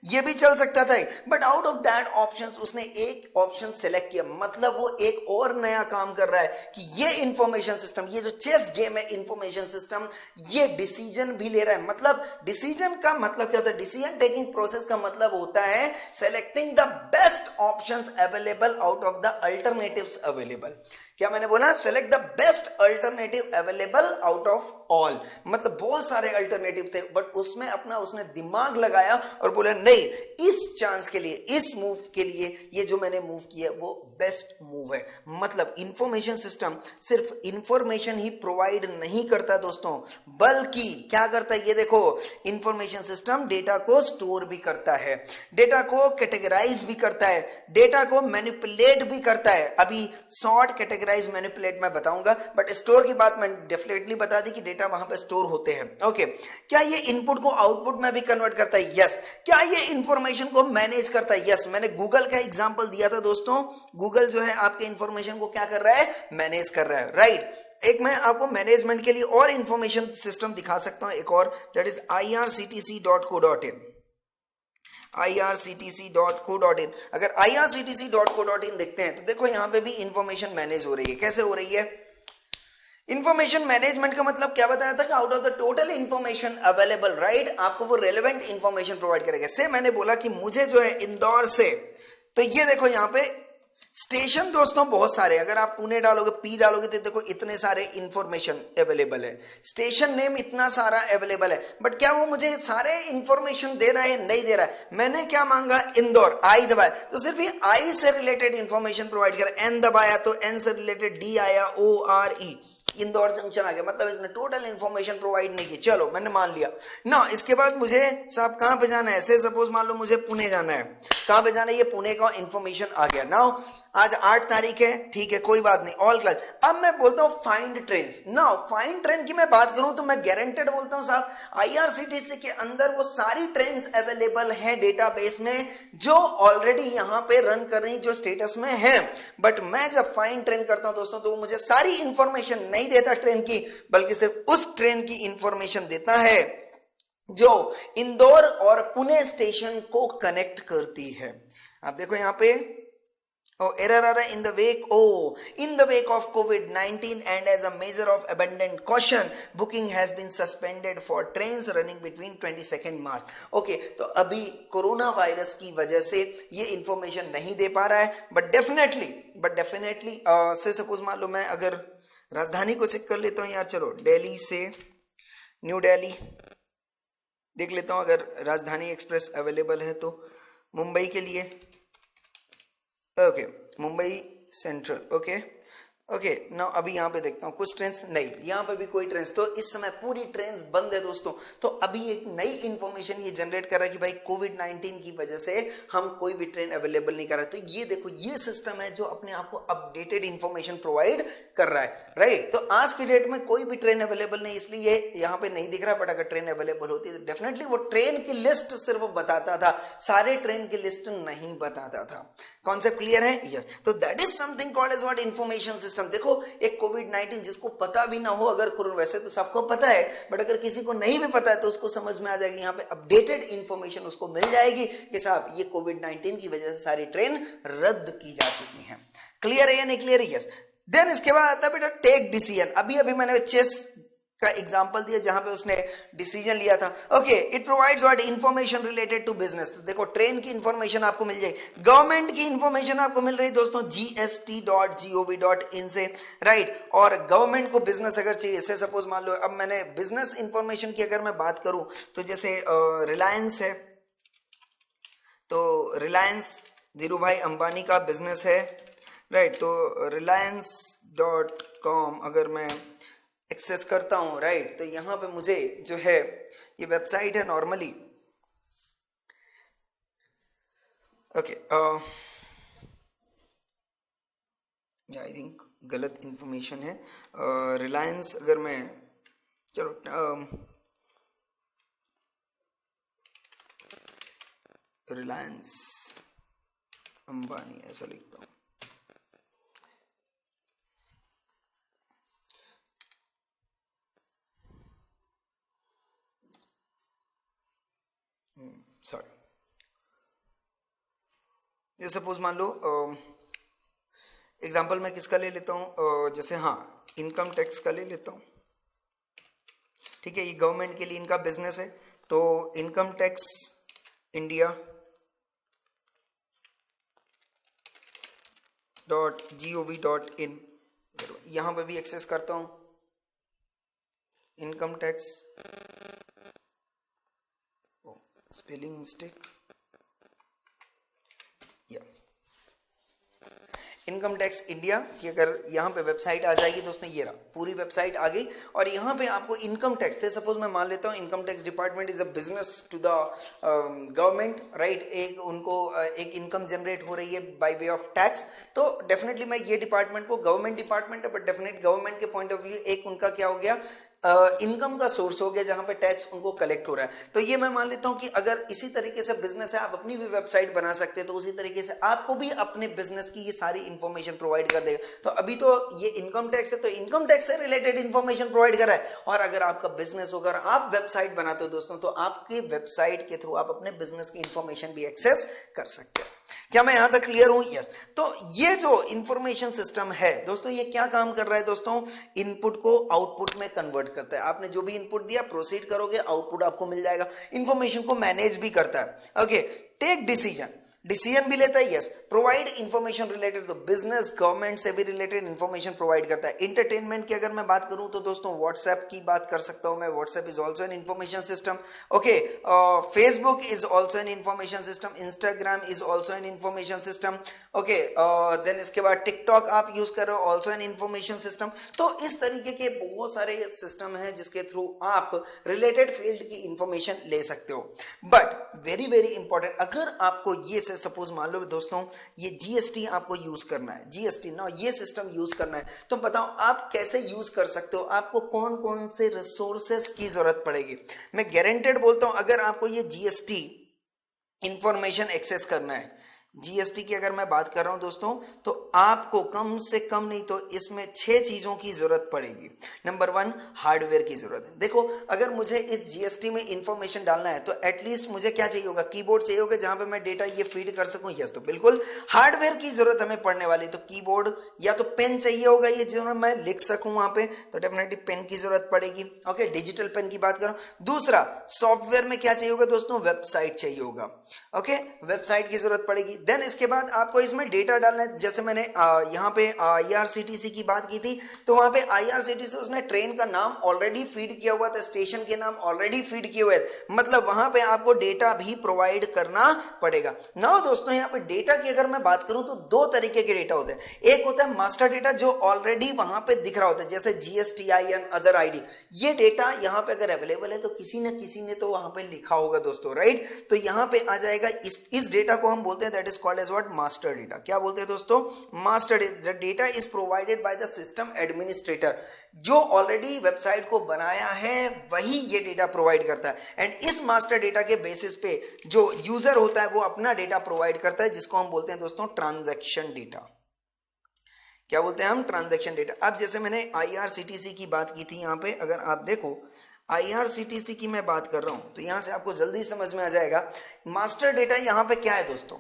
ये भी चल सकता था, but out of that options उसने एक ऑप्शन सेलेक्ट किया, मतलब वो एक और नया काम कर रहा है कि ये इंफॉर्मेशन सिस्टम, ये जो चेस गेम है इंफॉर्मेशन सिस्टम, ये डिसीजन भी ले रहा है। मतलब डिसीजन का मतलब क्या होता है, डिसीजन टेकिंग प्रोसेस का मतलब होता है selecting the best options available out of the alternatives available. क्या मैंने बोला, select the best alternative available out of all, मतलब बहुत सारे अल्टरनेटिव थे, बट उसमें अपना उसने दिमाग लगाया और बोला नहीं, इस चांस के लिए, इस मूव के लिए, ये जो मैंने मूव किया वो बेस्ट मूव है। मतलब इंफॉर्मेशन सिस्टम सिर्फ इंफॉर्मेशन ही प्रोवाइड नहीं करता दोस्तों, बल्कि क्या करता है, ये देखो, इंफॉर्मेशन सिस्टम डेटा को स्टोर भी करता है, डेटा को कैटेगराइज भी करता है, डेटा को मैनिपुलेट भी करता है। अभी सॉर्ट, कैटेगराइज, मैनिपुलेट मैं बताऊंगा, बट स्टोर की बात मैं डेफिनेटली बता दी कि डेटा वहां पे स्टोर होते हैं, ओके। क्या ये इनपुट को आउटपुट में भी कन्वर्ट करता है, यस। क्या ये इंफॉर्मेशन को मैनेज करता है, यस। मैंने गूगल का एग्जांपल दिया था दोस्तों, गूगल जो है आपके इंफॉर्मेशन को क्या कर रहा है, मैनेज कर रहा है, राइट। एक मैं आपको मैनेजमेंट के लिए और इंफॉर्मेशन सिस्टम दिखा सकता हूं, एक और, दैट इज irctc.co.in, irctc.co.in। अगर irctc.co.in देखते हैं तो देखो यहां पे भी इंफॉर्मेशन मैनेज हो रही है। कैसे हो रही है, इंफॉर्मेशन मैनेजमेंट का मतलब क्या बताया था कि out of the total information available, right, आपको वो रेलेवेंट इंफॉर्मेशन प्रोवाइड करेगा। से मैंने बोला कि मुझे जो है इंदौर से, तो ये देखो यहाँ पे स्टेशन दोस्तों बहुत सारे, अगर आप पुणे डालोगे, पी डालोगे, तो देखो इतने सारे इंफॉर्मेशन अवेलेबल है, स्टेशन नेम इतना सारा अवेलेबल है, बट क्या वो मुझे सारे इंफॉर्मेशन दे रहा है, नहीं दे रहा है। मैंने क्या मांगा, इंदौर, आई दबाया तो सिर्फ ये आई से रिलेटेड इंफॉर्मेशन प्रोवाइड कर, एन दबाया तो एन से रिलेटेड डी आया, O R E, Indore junction आ गया, मतलब इसने टोटल इंफॉर्मेशन प्रोवाइड नहीं की। चलो मैंने मान लिया ना। इसके बाद मुझे साहब कहां पे जाना है, ऐसे सपोज मान लो मुझे पुणे जाना है, कहां पे जाना है, ये पुणे का इंफॉर्मेशन आ गया। नाउ आज 8 तारीख है, ठीक है, कोई बात नहीं, ऑल क्लास। अब मैं बोलता हूं find train. Now find train की मैं बात करूं तो मैं गारंटेड बोलता हूं साहब, आईआरसीटीसी के अंदर वो सारी ट्रेन अवेलेबल है डेटाबेस में जो ऑलरेडी यहां पे रन कर रही, जो स्टेटस में है। बट मैं जब फाइंड ट्रेन करता हूं दोस्तों, तो वो मुझे सारी इंफॉर्मेशन नहीं देता ट्रेन की, बल्कि सिर्फ उस ट्रेन की इंफॉर्मेशन देता है जो इंदौर और पुणे स्टेशन को कनेक्ट करती है। आप देखो यहां पे error आ रहा है, in the wake of COVID-19 and as a measure of abundant caution, booking has been suspended for trains running between 22nd March। Okay, तो अभी कोरोना वायरस की वजह से ये इंफॉर्मेशन नहीं दे पा रहा है, बट डेफिनेटली से सपोज मान लो मैं अगर राजधानी को चेक कर लेता हूँ यार, चलो दिल्ली से न्यू दिल्ली देख लेता हूँ, अगर राजधानी एक्सप्रेस अवेलेबल है तो मुंबई के लिए, ओके, मुंबई सेंट्रल, ओके ना। अभी यहाँ पे देखता हूँ कुछ ट्रेन नहीं, यहाँ पे भी कोई ट्रेन, तो इस समय पूरी ट्रेन बंद है दोस्तों। तो अभी एक नई इंफॉर्मेशन ये जनरेट कर रहा है कि भाई कोविड-19 की वजह से हम कोई भी ट्रेन अवेलेबल नहीं कर रहे। तो ये देखो, ये सिस्टम है जो अपने आप को अपडेटेड इंफॉर्मेशन प्रोवाइड कर रहा है, राइट। तो आज की डेट में कोई भी ट्रेन अवेलेबल नहीं, इसलिए ये यहाँ पे नहीं दिख रहा, बट अगर ट्रेन अवेलेबल होती तो डेफिनेटली वो ट्रेन की लिस्ट सिर्फ बताता था, सारे ट्रेन की लिस्ट नहीं बताता था। कॉन्सेप्ट क्लियर है, यस। तो that is something called as what, information system. देखो एक कोविड-19 जिसको पता भी ना हो, अगर कोरोना, वैसे तो सबको पता है, बट अगर किसी को नहीं भी पता है तो उसको समझ में आ जाएगी, यहाँ पे अपडेटेड इंफॉर्मेशन उसको मिल जाएगी कि साहब ये कोविड-19 की वजह से सारी ट्रेन रद्द की जा चुकी हैं। क्लियर है या नहीं क्लियर है, यस। देन इसके बाद आता है बेटा टेक डिसीजन। अभी मैंने चेस का एग्जांपल दिया जहां पे उसने डिसीजन लिया था। Okay, it provides what information related to business. तो देखो ट्रेन की इंफॉर्मेशन आपको मिल जाएगी, गवर्नमेंट की इंफॉर्मेशन आपको मिल रही दोस्तों gst.gov.in से, राइट। और गवर्नमेंट को बिजनेस अगर चाहिए, जैसे सपोज मान लो अब मैंने बिजनेस इंफॉर्मेशन की अगर मैं बात करूं तो जैसे रिलायंस है, तो रिलायंस धीरू भाई अंबानी का बिजनेस है, राइट। तो reliance.com अगर मैं एक्सेस करता हूं, राइट, तो यहां पे मुझे जो है ये वेबसाइट है नॉर्मली। ओके, आई थिंक गलत इंफॉर्मेशन है। रिलायंस अगर मैं, चलो रिलायंस अंबानी ऐसा लिखता हूं। सॉरी, ये सपोज मान लो एग्जाम्पल मैं किसका ले लेता हूँ, जैसे हाँ इनकम टैक्स का ले लेता हूँ, ठीक है। ये गवर्नमेंट के लिए इनका बिजनेस है, तो इनकम टैक्स इंडिया .gov.in यहाँ पे भी एक्सेस करता हूँ, इनकम टैक्स, स्पेलिंग मिस्टेक, या इनकम टैक्स इंडिया की अगर यहाँ पे वेबसाइट आ जाएगी दोस्तों, ये रहा पूरी वेबसाइट आ गई। और यहाँ पे आपको इनकम टैक्स से सपोज मैं मान लेता हूँ income tax department is a business to the government, right. एक उनको एक इनकम जनरेट हो रही है बाय वे ऑफ टैक्स, तो डेफिनेटली मैं ये डिपार्टमेंट को, गवर्नमेंट डिपार्टमेंट है बट डेफिनेट गवर्नमेंट के पॉइंट ऑफ व्यू एक उनका क्या हो गया, इनकम का सोर्स हो गया जहां पे टैक्स उनको कलेक्ट हो रहा है। तो ये मैं मान लेता हूं कि अगर इसी तरीके से बिजनेस है, आप अपनी भी वेबसाइट बना सकते हैं, तो उसी तरीके से आपको भी अपने बिजनेस की ये सारी इंफॉर्मेशन प्रोवाइड कर देगा। तो अभी तो ये इनकम टैक्स है, तो इनकम टैक्स से रिलेटेड इंफॉर्मेशन प्रोवाइड कर रहा है। और अगर आपका बिजनेस होगा, आप वेबसाइट बनाते हो दोस्तों, तो आपके वेबसाइट के थ्रू आप अपने बिजनेस की इंफॉर्मेशन भी एक्सेस कर सकते हो। क्या मैं यहां तक क्लियर हूं? यस। तो ये जो इंफॉर्मेशन सिस्टम है दोस्तों, ये क्या काम कर रहा है दोस्तों, इनपुट को आउटपुट में कन्वर्ट करता है। आपने जो भी इनपुट दिया, प्रोसीड करोगे, आउटपुट आपको मिल जाएगा। इंफॉर्मेशन को मैनेज भी करता है। ओके, टेक डिसीजन भी लेता है, यस। प्रोवाइड इंफॉर्मेशन रिलेटेड, तो बिजनेस गवर्नमेंट से भी रिलेटेड इंफॉर्मेशन प्रोवाइड करता है। इंटरटेनमेंट की अगर मैं बात करूं तो दोस्तों व्हाट्सएप की बात कर सकता हूं मैं, WhatsApp is also an information system. Okay, Facebook is also an information system, Instagram is also an information system. Okay, then इसके बाद टिकटॉक आप यूज कर रहे हो, ऑल्सो एन इंफॉर्मेशन सिस्टम। तो इस तरीके के बहुत सारे सिस्टम है जिसके थ्रू आप रिलेटेड फील्ड की इंफॉर्मेशन ले सकते हो। बट वेरी वेरी इंपॉर्टेंट, अगर आपको ये सपोज मान लो दोस्तों ये जीएसटी आपको यूज करना है, जीएसटी ना ये सिस्टम यूज करना है, तो बताओ आप कैसे यूज कर सकते हो, आपको कौन कौन से रिसोर्सेस की जरूरत पड़ेगी। मैं गारंटेड बोलता हूं, अगर आपको ये जीएसटी इंफॉर्मेशन एक्सेस करना है, जीएसटी की अगर मैं बात कर रहा हूं दोस्तों, तो आपको कम से कम नहीं तो इसमें 6 चीजों की जरूरत पड़ेगी। नंबर 1, हार्डवेयर की जरूरत है। देखो अगर मुझे इस जीएसटी में इंफॉर्मेशन डालना है तो एटलीस्ट मुझे क्या चाहिए होगा, कीबोर्ड चाहिए होगा जहां पे मैं डेटा ये फीड कर सकूं। यस, तो बिल्कुल हार्डवेयर की जरूरत हमें पड़ने वाली, तो कीबोर्ड या तो पेन चाहिए होगा, ये जो मैं लिख सकूं वहां पे, तो डेफिनेटली पेन की जरूरत पड़ेगी। ओके, डिजिटल पेन की बात करो। दूसरा, सॉफ्टवेयर में क्या चाहिए होगा दोस्तों, वेबसाइट चाहिए होगा। ओके, वेबसाइट की जरूरत पड़ेगी। देन इसके बाद आपको इसमें डेटा डालना है, जैसे मैंने यहाँ पे आईआरसीटीसी की बात की थी, तो वहां पे आईआरसीटीसी उसने ट्रेन का नाम ऑलरेडी फीड किया हुआ था, स्टेशन के नाम ऑलरेडी फीड किए हुए थे, मतलब वहां पे आपको डेटा भी प्रोवाइड करना पड़ेगा। नाउ दोस्तों यहाँ पे डेटा की अगर मैं बात करूं तो 2 तरीके के डेटा होते हैं। एक होता है मास्टर डेटा जो ऑलरेडी वहां पे दिख रहा होता है, जैसे जीएसटीआईएन, अदर आईडी, ये डेटा यहाँ पे अगर अवेलेबल है तो किसी न किसी ने तो वहां पे लिखा होगा दोस्तों, राइट। तो यहाँ पे आ जाएगा, इस डेटा को हम बोलते हैं that is called as what, master data. क्या बोलते हैं दोस्तों, master data is provided by the system administrator, जो ऑलरेडी वेबसाइट को बनाया है वही ये डेटा प्रोवाइड करता है। एंड इस मास्टर डेटा के बेसिस पे जो यूजर होता है वो अपना डेटा प्रोवाइड करता है, जिसको हम बोलते हैं दोस्तों ट्रांजैक्शन डेटा। क्या बोलते हैं हम, ट्रांजैक्शन डेटा। अब जैसे मैंने आईआरसीटीसी की बात की थी, यहाँ पे अगर आप देखो आईआरसीटीसी की मैं बात कर रहा हूं, तो यहां से आपको जल्दी समझ में आ जाएगा मास्टर डेटा यहाँ पे क्या है दोस्तों।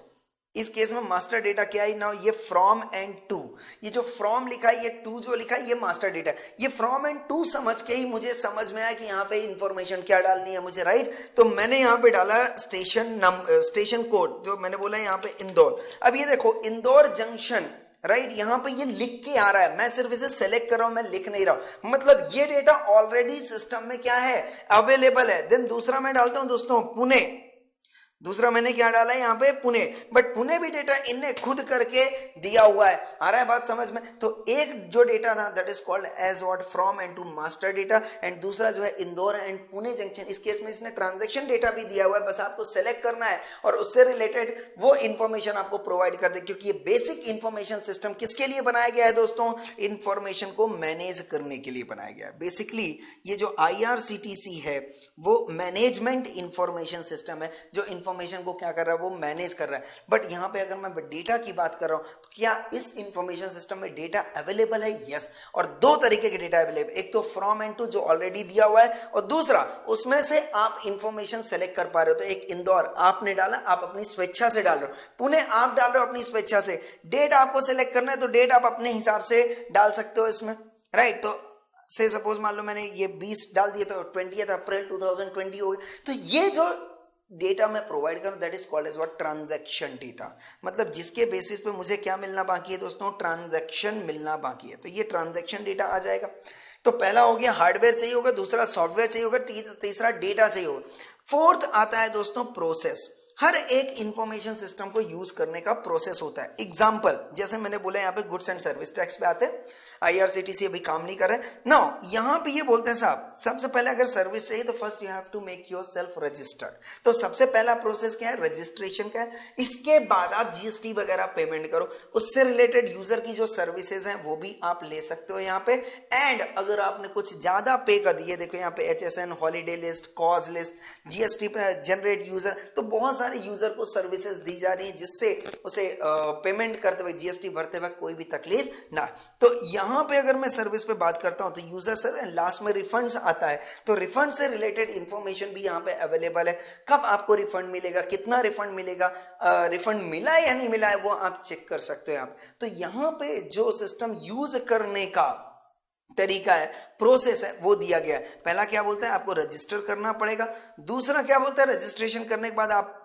इस केस में मास्टर डेटा क्या है नाउ, ये फ्रॉम एंड टू, ये जो फ्रॉम लिखा है, ये टू जो लिखा है, ये मास्टर डेटा। ये फ्रॉम एंड टू समझ के ही मुझे समझ में आया कि यहाँ पे इंफॉर्मेशन क्या डालनी है मुझे, राइट। तो मैंने यहाँ पे डाला स्टेशन कोड, जो मैंने बोला यहाँ पे इंदौर। अब ये देखो इंदौर जंक्शन, राइट यहाँ पे ये लिख के आ रहा है, मैं सिर्फ इसे सेलेक्ट कर रहा हूं, मैं लिख नहीं रहा हूं, मतलब ये डेटा ऑलरेडी सिस्टम में क्या है, अवेलेबल है। देन दूसरा मैं डालता हूं दोस्तों पुणे, दूसरा मैंने क्या डाला है यहाँ पे पुणे, बट पुणे भी डेटा इनने खुद करके दिया हुआ है, आ रहा है बात समझ में। तो एक जो डेटा था that is called as what, from and to master data, and दूसरा जो है इंदौर एंड पुणे जंक्शन। इस केस में इसने ट्रांजैक्शन डेटा भी दिया हुआ है, बस आपको सेलेक्ट करना है और उससे रिलेटेड वो इंफॉर्मेशन आपको प्रोवाइड कर दे, क्योंकि ये बेसिक इंफॉर्मेशन सिस्टम किसके लिए बनाया गया है दोस्तों, इंफॉर्मेशन को मैनेज करने के लिए बनाया गया है। बेसिकली ये जो IRCTC है वो मैनेजमेंट इंफॉर्मेशन सिस्टम है, जो इंफॉर्मेशन को क्या कर रहा है, वो मैनेज कर रहा है। बट यहाँ पे अगर मैं डेटा की बात कर रहा हूँ तो क्या इस इंफॉर्मेशन सिस्टम में डेटा अवेलेबल है, यस। और दो तरीके के डेटा अवेलेबल, एक तो फ्रॉम एंड टू जो ऑलरेडी दिया हुआ है, और दूसरा उसमें से आप इंफॉर्मेशन सेलेक्ट कर पा रहे हो। तो एक इंदौर आपने डाला, आप अपनी स्वेच्छा से डाल रहे हो, पुणे आप डाल रहे हो अपनी स्वेच्छा से, डेट आपको सेलेक्ट करना है तो डेट आप अपने हिसाब से डाल सकते हो इसमें, राइट। तो से सपोज मान लो मैंने ये 20 डाल दिए तो 20 अप्रैल 2020 हो गया। तो ये जो डेटा मैं प्रोवाइड करूं that is called as what, transaction data, मतलब जिसके बेसिस पे मुझे क्या मिलना बाकी है दोस्तों, ट्रांजैक्शन मिलना बाकी है। तो ये ट्रांजैक्शन डेटा आ जाएगा। तो पहला हो गया हार्डवेयर चाहिए होगा, दूसरा सॉफ्टवेयर चाहिए होगा, तीसरा डेटा चाहिए होगा, फोर्थ आता है दोस्तों प्रोसेस। हर एक इंफॉर्मेशन सिस्टम को यूज करने का प्रोसेस होता है। एग्जाम्पल जैसे मैंने बोला यहाँ पे गुड्स एंड सर्विस टैक्स पे आते हैं, IRCTC अभी काम नहीं कर रहे ना, यहाँ पे ये बोलते हैं साहब सबसे पहले अगर सर्विस चाहिए तो first you have to make your self registered. तो सबसे पहला प्रोसेस क्या है, रजिस्ट्रेशन का है। इसके बाद आप GST वगैरह पेमेंट करो, उससे रिलेटेड यूजर की जो सर्विसेज हैं वो भी आप ले सकते हो यहाँ पे। एंड अगर आपने कुछ ज्यादा पे कर दिए, देखो यहाँ पे HSN, holiday list, cause list, GST generate user, तो बहुत सारे यूजर को सर्विसेज दी जा रही है जिससे उसे पेमेंट करते हुए, GST भरते वक्त कोई भी तकलीफ ना। तो यहाँ पे अगर मैं सर्विस पे बात करता हूं तो यूजर सर्विस, लास्ट में रिफंड्स आता है, तो रिफंड से रिलेटेड इंफॉर्मेशन भी यहाँ पे अवेलेबल है। कब आपको रिफंड मिलेगा, कितना रिफंड मिलेगा, रिफंड मिला है या नहीं मिला है, वो आप चेक कर सकते हो आप। तो यहाँ पे जो सिस्टम यूज करने का तरीका है, प्रोसेस है, वो दिया गया है। पहला क्या बोलता है, आपको रजिस्टर करना पड़ेगा। दूसरा क्या बोलता है, रजिस्ट्रेशन करने के बाद आप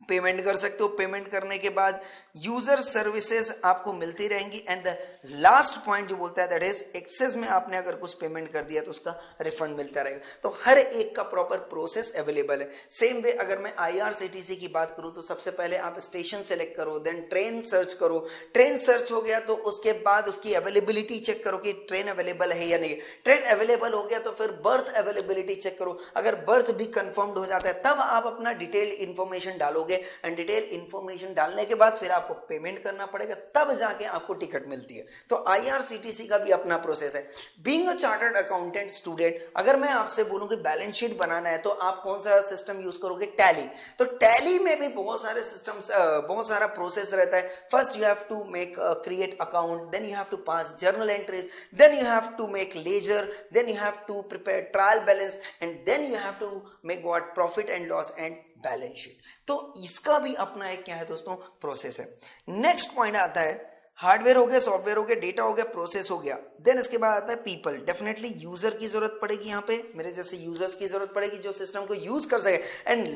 पेमेंट कर सकते हो, पेमेंट करने के बाद यूजर सर्विसेज आपको मिलती रहेंगी। एंड द लास्ट पॉइंट जो बोलता है दैट इज एक्सेस में आपने अगर कुछ पेमेंट कर दिया तो उसका रिफंड मिलता रहेगा। तो हर एक का प्रॉपर प्रोसेस अवेलेबल है। सेम वे अगर मैं IRCTC की बात करूं तो सबसे पहले आप स्टेशन सेलेक्ट करो, देन ट्रेन सर्च करो, ट्रेन सर्च हो गया तो उसके बाद उसकी अवेलेबिलिटी चेक करो कि ट्रेन अवेलेबल है या नहीं। ट्रेन अवेलेबल हो गया तो फिर बर्थ अवेलेबिलिटी चेक करो, अगर बर्थ भी कंफर्म्ड हो जाता है तब आप अपना डिटेल इंफॉर्मेशन डालोगे। एंड डिटेल इंफॉर्मेशन डालने के बाद फिर आपको पेमेंट करना पड़ेगा, तब जाके आपको टिकट मिलती है। तो IRCTC का भी अपना प्रोसेस है। Being a chartered accountant student, अगर मैं आपसे बोलूं कि बैलेंस शीट बनाना है तो आप कौन सा सिस्टम यूज करोगे, टैली। तो टैली में भी बहुत सारे सिस्टम्स, बहुत सारा प्रोसेस रहता है। First you have to make create account, then you have to pass journal entries, then you have to make ledger, then you have to prepare trial balance, and then you have to make what, profit and loss and balance sheet. तो इसका भी अपना एक क्या है दोस्तों, process है। Next point आता है हार्डवेयर हो गया, सॉफ्टवेयर हो गया, डेटा हो गया, प्रोसेस हो गया। देन इसके बाद आता है पीपल। डेफिनेटली यूजर की जरूरत पड़ेगी, यहाँ पे मेरे जैसे यूजर्स की जरूरत पड़ेगी जो सिस्टम को यूज कर सके। एंड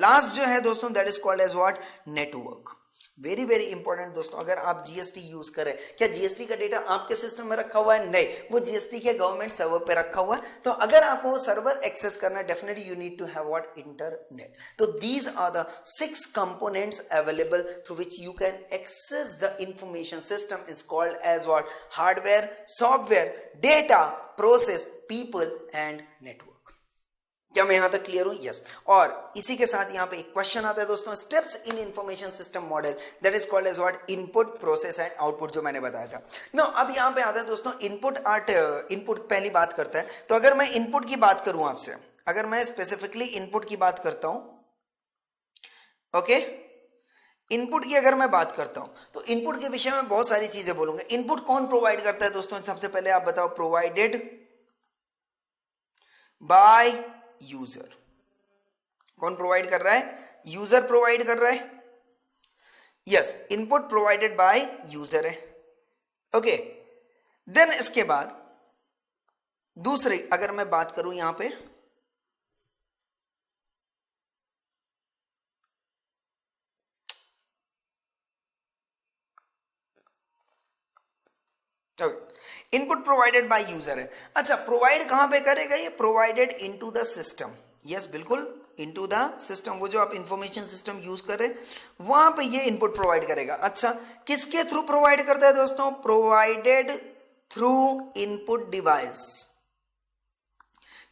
लास्ट जो है दोस्तों that is called as what, network. Very very important दोस्तों, अगर आप GST यूज करें, क्या GST का डेटा आपके सिस्टम में रखा हुआ है, नहीं, वो GST के गवर्नमेंट सर्वर पे रखा हुआ है। तो अगर आपको वो सर्वर एक्सेस करना है, definitely you need to have what, internet. तो these are the 6 components available through which you can access the information system is called as what, hardware, software, data, process, people and network. क्या मैं यहां तक clear हूं, yes. और इसी के साथ यहां पे एक क्वेश्चन आता है दोस्तों, steps in information system model that is called as what, input, process and output, जो मैंने बताया था ना। अब यहां पे आता है दोस्तों इनपुट पहली बात करता है। तो अगर मैं इनपुट की बात करूं आपसे, अगर मैं स्पेसिफिकली इनपुट की बात करता हूं, ओके, इनपुट की अगर मैं बात करता हूं तो इनपुट के विषय में बहुत सारी चीजें बोलूंगा। इनपुट कौन प्रोवाइड करता है दोस्तों, सबसे पहले आप बताओ, प्रोवाइडेड बाय यूजर। कौन प्रोवाइड कर रहा है, यूजर प्रोवाइड कर रहा है। Yes, input provided by user है। ओके, देन इसके बाद दूसरी अगर मैं बात करूं यहां पे, इनपुट प्रोवाइडेड बाय यूजर है। अच्छा, प्रोवाइड कहां पे करेगा ये? Provided into the system. Yes, बिल्कुल, इनटू द सिस्टम, वो जो आप इंफॉर्मेशन सिस्टम यूज कर रहे हैं वहां पे ये इनपुट प्रोवाइड करेगा। अच्छा, किसके थ्रू प्रोवाइड करता है दोस्तों? Provided through input device.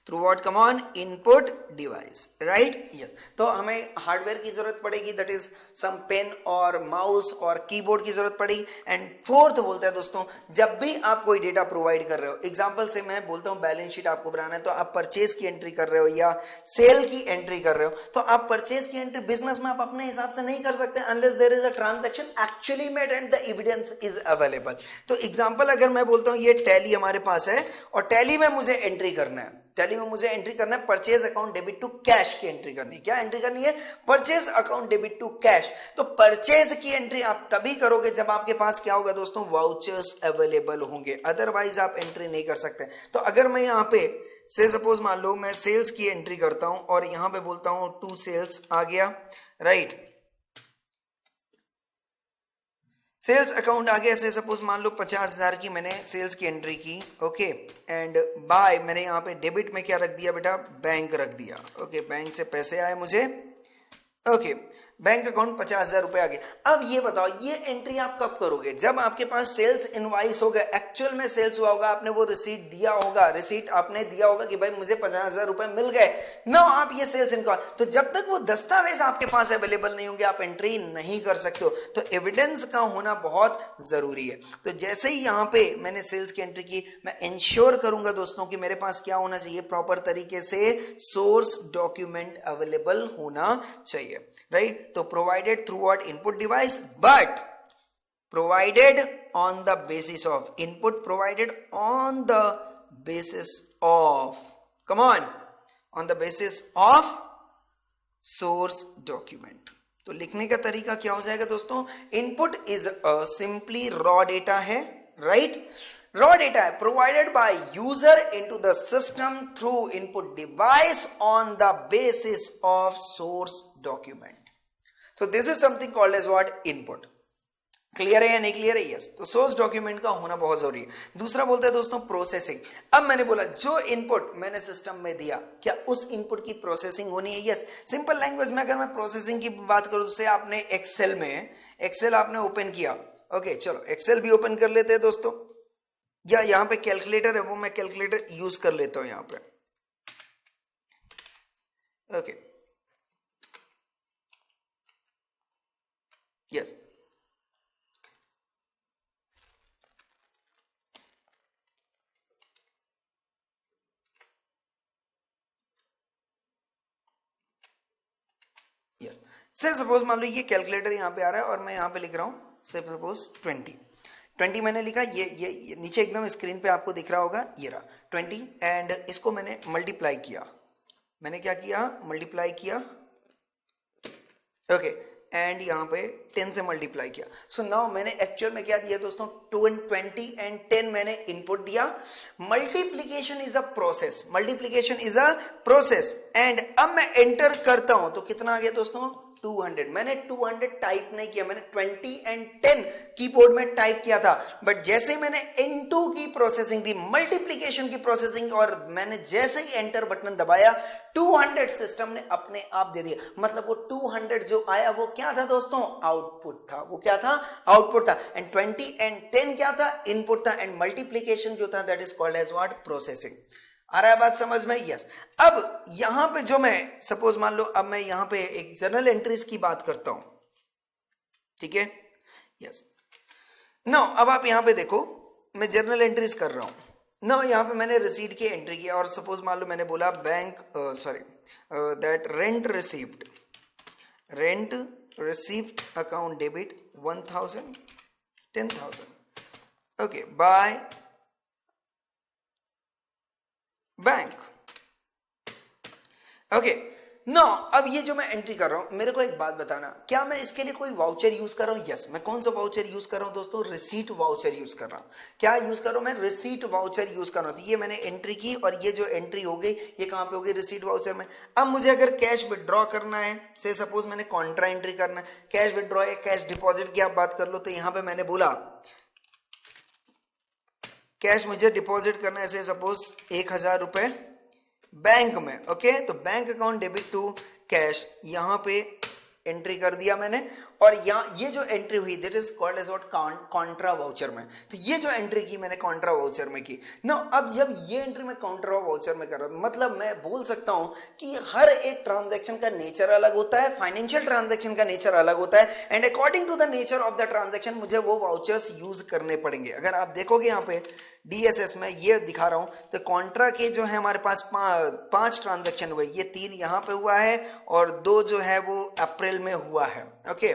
Through what? Come on, input device, right? Yes, तो हमें हार्डवेयर की जरूरत पड़ेगी, दैट इज सम पेन और माउस और कीबोर्ड की जरूरत पड़ेगी। एंड फोर्थ बोलता है दोस्तों, जब भी आप कोई डेटा प्रोवाइड कर रहे हो, एग्जांपल से मैं बोलता हूं बैलेंस शीट आपको बनाना है, तो आप परचेज की एंट्री कर रहे हो या सेल की एंट्री कर रहे हो, तो आप परचेज की एंट्री बिजनेस में आप अपने हिसाब से नहीं कर सकते unless there is a transaction actually made and the evidence is available. तो एग्जांपल अगर मैं बोलता हूं ये टैली हमारे पास है और टैली में मुझे एंट्री करना है, टैली में मुझे एंट्री करना है purchase account debit to cash की एंट्री करनी है। क्या एंट्री करनी है? Purchase account debit to cash. तो परचेज की एंट्री आप तभी करोगे जब आपके पास क्या होगा दोस्तों? वाउचर्स अवेलेबल होंगे, अदरवाइज आप एंट्री नहीं कर सकते। तो अगर मैं यहां पे से सपोज मान लो मैं सेल्स की एंट्री करता हूं और यहां पे बोलता हूं टू सेल्स आ गया, राइट? सेल्स अकाउंट आ गया, से सपोज मान लो 50,000 की मैंने सेल्स की एंट्री की, ओके, एंड बाय मैंने यहाँ पे डेबिट में क्या रख दिया बेटा? बैंक रख दिया। ओके, बैंक से पैसे आए मुझे, ओके, बैंक अकाउंट 50,000 रुपए आ गए। अब ये बताओ, ये एंट्री आप कब करोगे? जब आपके पास सेल्स इनवाइस होगा, एक्चुअल में सेल्स हुआ होगा, आपने वो रिसीट दिया होगा, रिसीट आपने दिया होगा कि भाई मुझे 50,000 रुपए मिल गए, ना आप ये सेल्स इनका। तो जब तक वो दस्तावेज आपके पास अवेलेबल नहीं होंगे आप एंट्री नहीं कर सकते हो। तो एविडेंस का होना बहुत जरूरी है। तो जैसे ही यहाँ पे मैंने सेल्स की एंट्री की, मैं इंश्योर करूंगा दोस्तों कि मेरे पास क्या होना चाहिए? प्रॉपर तरीके से सोर्स डॉक्यूमेंट अवेलेबल होना चाहिए, राइट? तो provided through what? Input device, but provided on the basis of, input provided on the basis of, come on the basis of source document. तो लिखने का तरीका क्या हो जाएगा दोस्तों? Input is simply raw data है, राइट? रॉ डेटा है provided by user into the system through input device on the basis of source document. So this is something called as what? Input. Clear है या नहीं clear है? Yes. तो source document का होना बहुत जरूरी है। दूसरा बोलता है दोस्तों प्रोसेसिंग। अब मैंने बोला जो इनपुट मैंने सिस्टम में दिया, क्या उस इनपुट की प्रोसेसिंग होनी है? यस। सिंपल लैंग्वेज में अगर मैं प्रोसेसिंग की बात करूं तो से आपने एक्सेल में, एक्सेल आपने ओपन किया, ओके, चलो एक्सेल भी ओपन कर लेते हैं दोस्तों, या यहां पे कैलकुलेटर है वो मैं कैलकुलेटर यूज कर लेता हूं यहां पे, ओके, यस। से सपोज मान लो ये कैलकुलेटर यहाँ पे आ रहा है और मैं यहाँ पे लिख रहा हूँ से सपोज 20 मैंने लिखा, ये नीचे एकदम स्क्रीन पे आपको दिख रहा होगा, ये रहा 20, एंड इसको मैंने मल्टीप्लाई किया, मैंने क्या किया? मल्टीप्लाई किया, ओके, एंड यहाँ पे 10 से मल्टीप्लाई किया। सो नाउ मैंने एक्चुअल में क्या दिया दोस्तों? 20 एंड 10 मैंने इनपुट दिया। Multiplication is a process, multiplication is a process, and अब मैं एंटर करता हूं तो कितना आ गया दोस्तों? 200। मैंने 200 टाइप नहीं किया, मैंने 20 एंड 10 कीबोर्ड में टाइप किया था, बट जैसे मैंने इनटू की प्रोसेसिंग दी, मल्टीप्लीकेशन की प्रोसेसिंग, और मैंने जैसे ही एंटर बटन दबाया 200 सिस्टम ने अपने आप दे दिया। मतलब वो 200 जो आया वो क्या था दोस्तों? आउटपुट था। वो क्या था? आउटपुट था। एंड 20 एंड 10 क्या था? इनपुट था। एंड मल्टीप्लीकेशन जो था that is called as what? Processing. आ रहा है बात समझ में? यस। अब यहां पे जो मैं सपोज मान लो अब मैं यहां पे एक जर्नल एंट्रीज की बात करता हूं, ठीक है? यस। नो अब आप यहां पे देखो, मैं जर्नल एंट्रीज कर रहा हूं। नो यहां पे मैंने रिसीट की एंट्री किया और सपोज मान लो मैंने बोला bank that rent received account debit 1000 10,000, okay, by bank, okay. ना अब ये जो मैं एंट्री कर रहा हूं, मेरे को एक बात बताना, क्या मैं इसके लिए कोई वाउचर यूज कर रहा हूं? यस, मैं कौन सा वाउचर यूज कर रहा हूं दोस्तों? रिसीट वाउचर यूज कर रहा हूं। क्या यूज कर रहा हूं मैं? रिसीट वाउचर यूज कर रहा हूं। तो ये मैंने एंट्री की और ये जो एंट्री हो गई ये कहां पे हो गई? रिसीट वाउचर में। अब मुझे अगर कैश विड्रॉ करना है, से सपोज मैंने कॉन्ट्रा एंट्री करना है, कैश विड्रॉ या कैश डिपॉजिट की आप बात कर लो, तो यहां पे मैंने बोला कैश मुझे डिपॉजिट करना है, ऐसे सपोज 1000 रुपए बैंक में। ओके, तो bank account debit to cash, यहां पे एंट्री कर दिया मैंने, और यहाँ ये जो एंट्री हुई that is called as what? Contra voucher में। तो ये जो एंट्री की मैंने कॉन्ट्रा वाउचर में की ना। अब जब ये एंट्री मैं कॉन्ट्रा वाउचर में कर रहा हूं, मतलब मैं बोल सकता हूं कि हर एक ट्रांजैक्शन का नेचर अलग होता है, फाइनेंशियल ट्रांजैक्शन का नेचर अलग होता है, and according to the nature of the transaction मुझे वो वाउचर्स यूज करने पड़ेंगे। अगर आप देखोगे यहाँ पे DSS में ये दिखा रहा हूं, तो कॉन्ट्रा के जो है हमारे पास 5 ट्रांजैक्शन हुए, ये 3 यहां पे हुआ है और 2 जो है वो अप्रैल में हुआ है। ओके,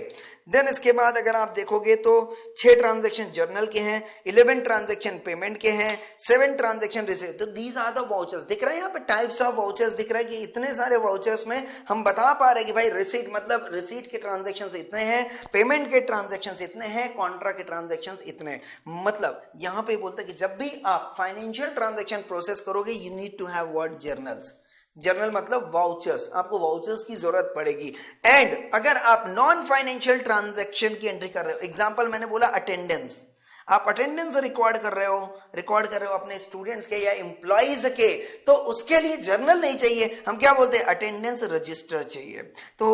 देन इसके बाद अगर आप देखोगे तो 6 ट्रांजैक्शन जर्नल के हैं, 11 ट्रांजैक्शन पेमेंट के हैं, 7 ट्रांजैक्शन रिसीव। तो दीज आर द वाउचर्स। दिख रहा है यहाँ पे टाइप्स ऑफ वाउचर्स दिख रहा है कि इतने सारे वाउचर्स में हम बता पा रहे हैं कि भाई रिसीट मतलब रिसीट के ट्रांजैक्शन इतने हैं, पेमेंट के ट्रांजैक्शन इतने हैं, कॉन्ट्रा के ट्रांजैक्शन इतने। मतलब यहाँ पे बोलते हैं कि जब भी आप फाइनेंशियल ट्रांजैक्शन प्रोसेस करोगे you need to have what? Journals. Journal मतलब वाउचर्स, आपको वाउचर्स की जरूरत पड़ेगी। एंड अगर आप नॉन फाइनेंशियल ट्रांजैक्शन की एंट्री कर रहे हो, एग्जांपल मैंने बोला अटेंडेंस, आप अटेंडेंस रिकॉर्ड कर रहे हो अपने स्टूडेंट्स के या एम्प्लॉइज के, तो उसके लिए जर्नल नहीं चाहिए, हम क्या बोलते हैं? अटेंडेंस रजिस्टर चाहिए। तो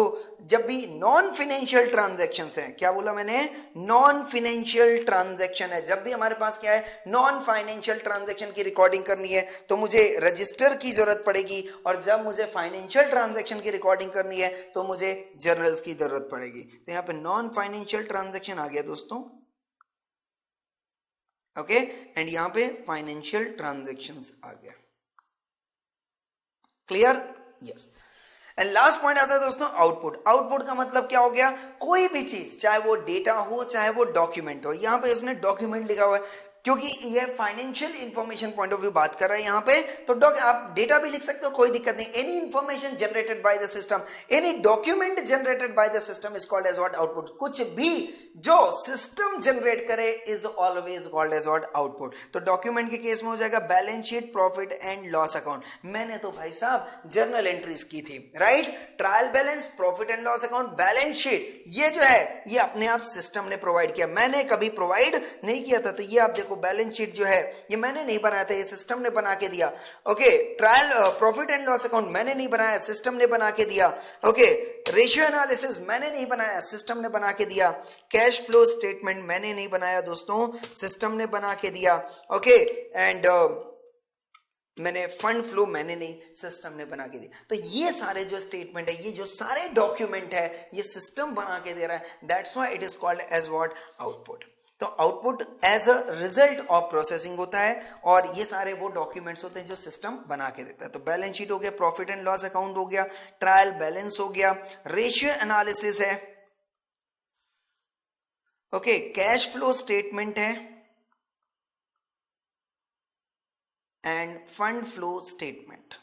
जब भी नॉन फाइनेंशियल ट्रांजैक्शन है, क्या बोला मैंने? नॉन फाइनेंशियल ट्रांजैक्शन है, जब भी हमारे पास क्या है? नॉन फाइनेंशियल ट्रांजैक्शन की रिकॉर्डिंग करनी है तो मुझे रजिस्टर की जरूरत पड़ेगी, और जब मुझे फाइनेंशियल ट्रांजैक्शन की रिकॉर्डिंग करनी है तो मुझे जर्नल्स की जरूरत पड़ेगी। तो यहाँ पे नॉन फाइनेंशियल ट्रांजैक्शन आ गया दोस्तों। ओके, एंड यहां पे फाइनेंशियल ट्रांजैक्शंस आ गया। Clear? Yes. And last point आता है दोस्तों आउटपुट। आउटपुट का मतलब क्या हो गया? कोई भी चीज, चाहे वो डेटा हो चाहे वो डॉक्यूमेंट हो। यहां पे इसने डॉक्यूमेंट लिखा हुआ है क्योंकि ये financial information point of view बात कर रहा है यहाँ पे, तो आप डेटा भी लिख सकते हो, कोई दिक्कत नहीं। Any information generated by the system, any document generated by the system is called as what? Output. कुछ भी जो सिस्टम जनरेट करे is always called as what? Output. तो डॉक्यूमेंट के केस में हो जाएगा balance sheet, profit and loss account. मैंने तो भाई साहब जर्नल एंट्रीज की थी, right? Trial balance, profit and loss account, balance sheet, ये जो है ये अपने आप सिस्टम ने प्रोवाइड किया, मैंने कभी प्रोवाइड नहीं किया था। तो ये आप देखो बैलेंस शीट जो है ये मैंने नहीं बनाया था, ये सिस्टम ने बना के दिया। Okay, trial profit and loss account मैंने नहीं बनाया, सिस्टम ने बना के दिया। ओके, रेशियो एनालिसिस मैंने नहीं बनाया, सिस्टम ने बना के दिया। कैश फ्लो स्टेटमेंट मैंने नहीं बनाया दोस्तों, सिस्टम ने बना के दिया। ओके, एंड मैंने फंड फ्लो मैंने नहीं, सिस्टम ने बना के दिया। तो ये सारे जो स्टेटमेंट है, ये जो सारे डॉक्यूमेंट है, ये सिस्टम बना के दे रहा है। That's why it is called as what? Output. तो output as a result of processing होता है, और ये सारे वो डॉक्यूमेंट्स होते हैं जो सिस्टम बना के देता है। तो बैलेंस शीट हो गया, प्रॉफिट एंड लॉस अकाउंट हो गया, ट्रायल बैलेंस हो गया, रेशियो एनालिसिस है, ओके, कैश फ्लो स्टेटमेंट है, एंड फंड फ्लो स्टेटमेंट।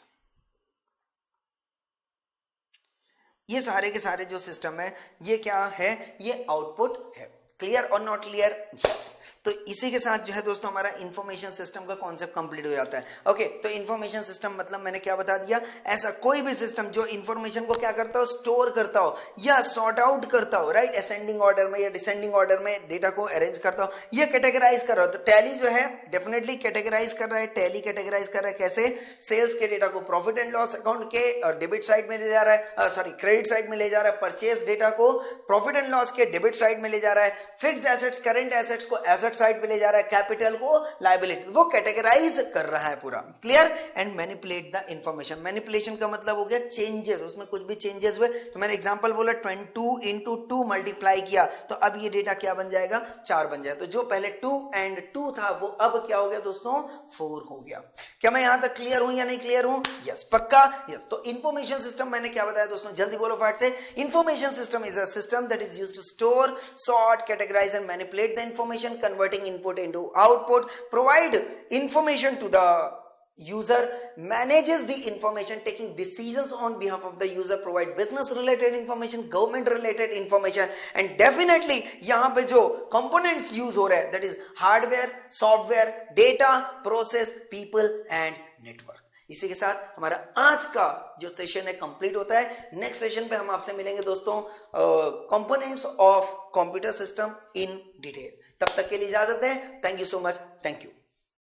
ये सारे के सारे जो सिस्टम है ये क्या है? ये आउटपुट है। क्लियर और नॉट क्लियर? यस। तो इसी के साथ जो है दोस्तों हमारा इंफॉर्मेशन सिस्टम का कॉन्सेप्ट कंप्लीट हो जाता है। ओके, तो इंफॉर्मेशन सिस्टम मतलब मैंने क्या बता दिया? ऐसा कोई भी सिस्टम जो इंफॉर्मेशन को क्या करता हो? स्टोर करता हो या सॉर्ट आउट करता हो, राइट? असेंडिंग ऑर्डर में या डिसेंडिंग ऑर्डर में डेटा को अरेंज करता हो, ये कैटेगराइज कर रहा हो। तो टैली जो है डेफिनेटली कैटेगराइज कर रहा है, टैली कैटेगराइज कर रहा है। कैसे? सेल्स के डेटा को प्रॉफिट एंड लॉस अकाउंट के डेबिट साइड में ले जा रहा है, सॉरी क्रेडिट साइड में ले जा रहा है। परचेज डेटा को प्रॉफिट एंड लॉस के डेबिट साइड में ले जा रहा है। फिक्स्ड एसेट्स, करंट एसेट्स को एसेट साइड पे ले जा रहा है, कैपिटल को लायबिलिटी, वो कैटेगराइज कर रहा है पूरा। Clear? And manipulate the information. Manipulation का मतलब हो गया चेंजेस, उसमें कुछ भी चेंजेस हुए। तो मैंने एग्जांपल बोला 22 into 2 मल्टीप्लाई किया तो अब ये डेटा क्या बन जाएगा? 4 बन जाए। तो जो पहले 2 and 2 था वो अब क्या हो गया दोस्तों? 4 हो गया। क्या मैं यहां तक क्लियर हूं या नहीं क्लियर हूं? यस, पक्का? यस। तो इंफॉर्मेशन सिस्टम मैंने क्या बताया दोस्तों? जल्दी बोलो फटाफट से। Information system is a system that is used to store, sort, categorize and manipulate the information, converting input into output, provide information to the user manages the information, taking decisions on behalf of the user, provide business related information, government related information, and definitely यहां पे जो components use हो रहे हैं that is hardware, software, data, process, people and network. इसी के साथ हमारा आज का जो सेशन है कंप्लीट होता है. नेक्स्ट सेशन पे हम आपसे मिलेंगे दोस्तों components of computer system in detail. तब तक के लिए इजाजत दें. Thank you so much. Thank you.